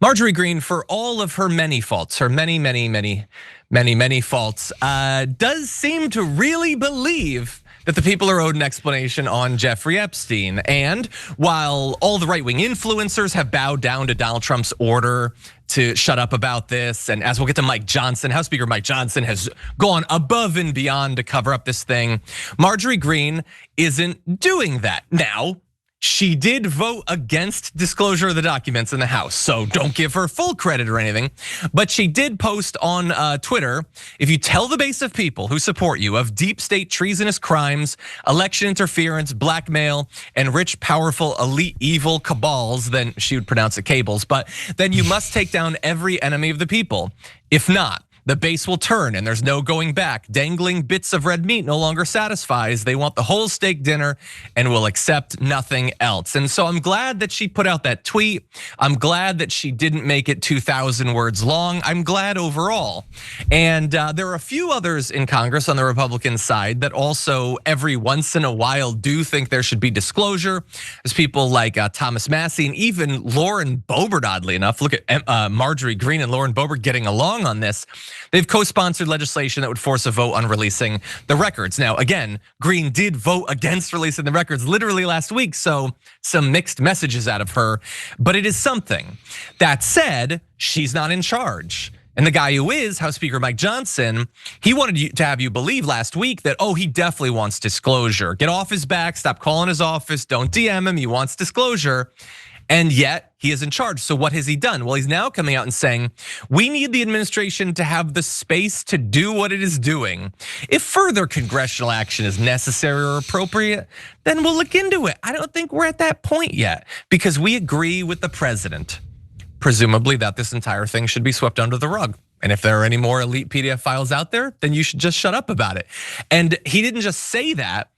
Marjorie Greene, for all of her many faults, her many faults, does seem to really believe that the people are owed an explanation on Jeffrey Epstein. And while all the right-wing influencers have bowed down to Donald Trump's order to shut up about this, and as we'll get to Mike Johnson, House Speaker Mike Johnson has gone above and beyond to cover up this thing, Marjorie Greene isn't doing that. Now, she did vote against disclosure of the documents in the House, so don't give her full credit or anything. But she did post on Twitter, if you tell the base of people who support you of deep state treasonous crimes, election interference, blackmail, and rich, powerful, elite, evil cabals, then she would pronounce it cables, but then you must take down every enemy of the people. If not, the base will turn and there's no going back. Dangling bits of red meat no longer satisfies. They want the whole steak dinner and will accept nothing else. And so I'm glad that she put out that tweet. I'm glad that she didn't make it 2,000 words long. I'm glad overall. And there are a few others in Congress on the Republican side that also every once in a while do think there should be disclosure. There's people like Thomas Massie and even Lauren Boebert, oddly enough. Look at Marjorie Greene and Lauren Boebert getting along on this. They've co-sponsored legislation that would force a vote on releasing the records. Now, again, Greene did vote against releasing the records literally last week, so some mixed messages out of her, but it is something. That said, she's not in charge. And the guy who is, House Speaker Mike Johnson, he wanted to have you believe last week that, he definitely wants disclosure. Get off his back, stop calling his office, don't DM him, he wants disclosure. And yet he is in charge. So what has he done? Well, he's now coming out and saying, we need the administration to have the space to do what it is doing. If further congressional action is necessary or appropriate, then we'll look into it. I don't think we're at that point yet because we agree with the president, presumably that this entire thing should be swept under the rug. And if there are any more elite PDF files out there, then you should just shut up about it. And he didn't just say that,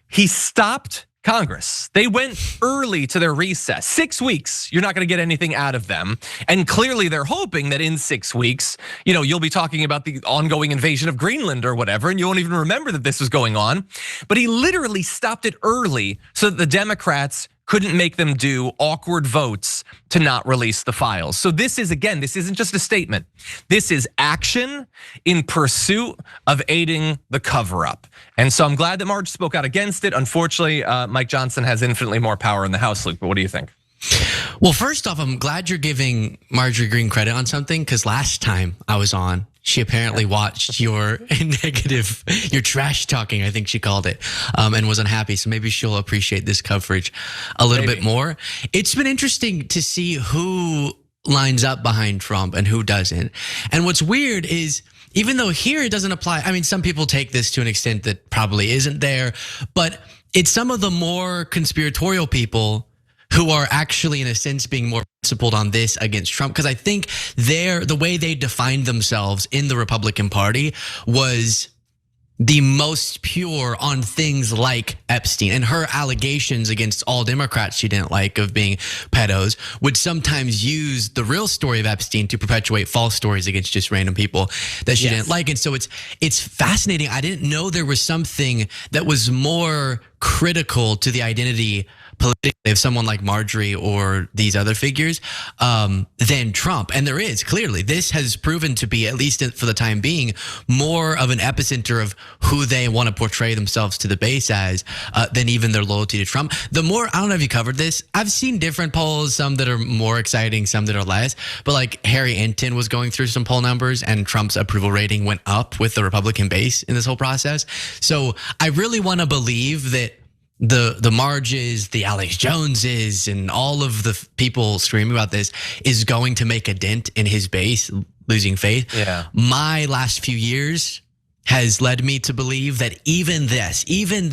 he stopped Congress. They went early to their recess. 6 weeks, you're not gonna get anything out of them. And clearly they're hoping that in 6 weeks, you'll be talking about the ongoing invasion of Greenland or whatever, and you won't even remember that this was going on. But he literally stopped it early so that the Democrats couldn't make them do awkward votes to not release the files. So this is, again, this isn't just a statement. This is action in pursuit of aiding the cover up. And so I'm glad that Marge spoke out against it. Unfortunately, Mike Johnson has infinitely more power in the House, Luke, but what do you think? Well, first off, I'm glad you're giving Marjorie Greene credit on something because last time I was on, she apparently watched your negative, your trash talking, I think she called it, and was unhappy. So maybe she'll appreciate this coverage a little bit more. It's been interesting to see who lines up behind Trump and who doesn't. And what's weird is, even though here it doesn't apply, I mean, some people take this to an extent that probably isn't there, but it's some of the more conspiratorial people who are actually, in a sense, being more principled on this against Trump. Because I think the way they defined themselves in the Republican Party was the most pure on things like Epstein, and her allegations against all Democrats she didn't like of being pedos would sometimes use the real story of Epstein to perpetuate false stories against just random people that she didn't like. And so it's fascinating. I didn't know there was something that was more critical to the identity politically of someone like Marjorie or these other figures than Trump. And there is, clearly. This has proven to be, at least for the time being, more of an epicenter of who they want to portray themselves to the base as than even their loyalty to Trump. The more, I don't know if you covered this, I've seen different polls, some that are more exciting, some that are less, but like Harry Enton was going through some poll numbers and Trump's approval rating went up with the Republican base in this whole process. So I really want to believe that the Marges, the Alex Joneses, and all of the people screaming about this is going to make a dent in his base, losing faith. Yeah. My last few years has led me to believe that even this, even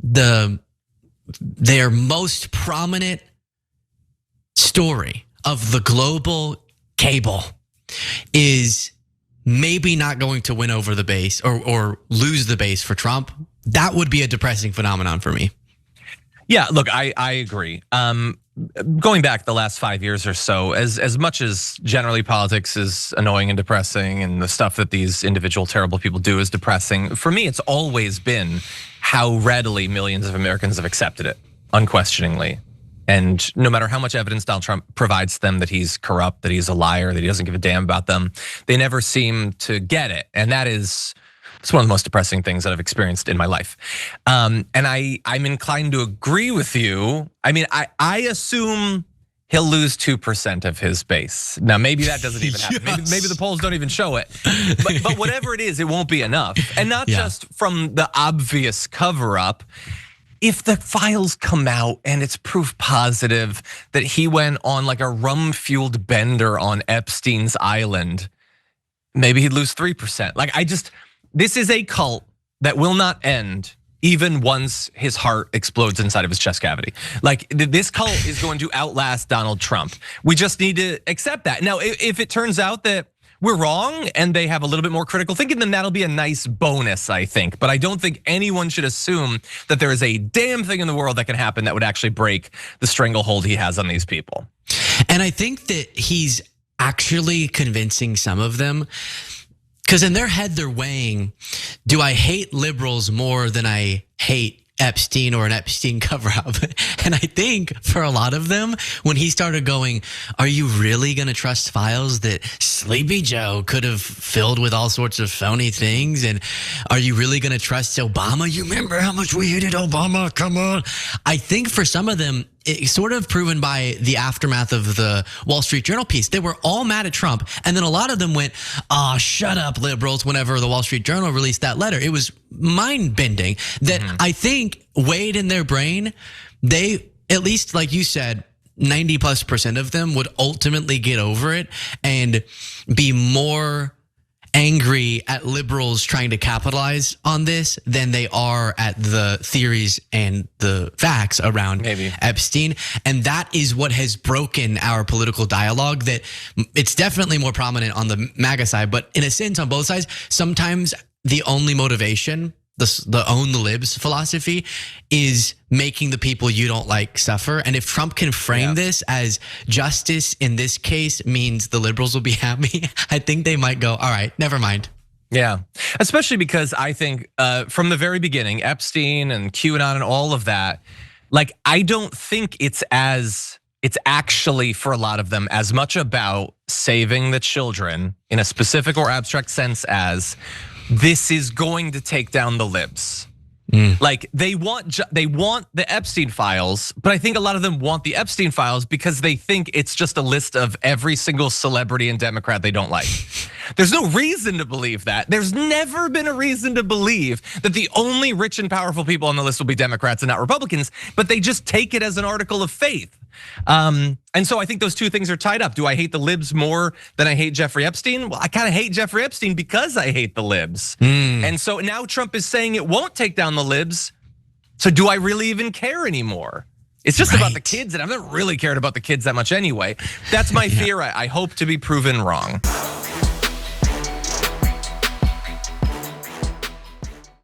their most prominent story of the global cable is maybe not going to win over the base or lose the base for Trump. That would be a depressing phenomenon for me. Yeah, look, I agree. Going back the last 5 years or so, as much as generally politics is annoying and depressing, and the stuff that these individual terrible people do is depressing, for me, it's always been how readily millions of Americans have accepted it, unquestioningly. And no matter how much evidence Donald Trump provides them that he's corrupt, that he's a liar, that he doesn't give a damn about them, they never seem to get it. And that is, it's one of the most depressing things that I've experienced in my life. And I'm inclined to agree with you. I mean, I assume he'll lose 2% of his base. Now, maybe that doesn't even happen. Yes. Maybe the polls don't even show it. But whatever it is, it won't be enough. And not just from the obvious cover up. If the files come out and it's proof positive that he went on like a rum-fueled bender on Epstein's island, maybe he'd lose 3%. Like this is a cult that will not end even once his heart explodes inside of his chest cavity. Like this cult is going to outlast Donald Trump. We just need to accept that. Now, if it turns out that we're wrong and they have a little bit more critical thinking, then that'll be a nice bonus, I think. But I don't think anyone should assume that there is a damn thing in the world that can happen that would actually break the stranglehold he has on these people. And I think that he's actually convincing some of them, because in their head, they're weighing, do I hate liberals more than I hate Epstein or an Epstein cover-up? And I think for a lot of them, when he started going, are you really going to trust files that Sleepy Joe could have filled with all sorts of phony things? And are you really going to trust Obama? You remember how much we hated Obama? Come on. I think for some of them, it's sort of proven by the aftermath of the Wall Street Journal piece. They were all mad at Trump. And then a lot of them went, oh, shut up, liberals, whenever the Wall Street Journal released that letter. It was mind-bending that I think weighed in their brain, they, at least like you said, 90+% of them would ultimately get over it and be more angry at liberals trying to capitalize on this than they are at the theories and the facts around Epstein. And that is what has broken our political dialogue, that it's definitely more prominent on the MAGA side, but in a sense on both sides, sometimes the only motivation, the own the libs philosophy, is making the people you don't like suffer. And if Trump can frame this as justice in this case means the liberals will be happy, I think they might go, all right, never mind. Yeah, especially because I think from the very beginning, Epstein and QAnon and all of that, like I don't think it's actually for a lot of them as much about saving the children in a specific or abstract sense as this is going to take down the libs. Like they want the Epstein files, but I think a lot of them want the Epstein files because they think it's just a list of every single celebrity and Democrat they don't like. There's no reason to believe that. There's never been a reason to believe that the only rich and powerful people on the list will be Democrats and not Republicans, but they just take it as an article of faith. And so I think those two things are tied up. Do I hate the libs more than I hate Jeffrey Epstein? Well, I kind of hate Jeffrey Epstein because I hate the libs. And so now Trump is saying it won't take down the libs. So do I really even care anymore? It's just about the kids, and I've never really cared about the kids that much anyway. That's my fear. I hope to be proven wrong.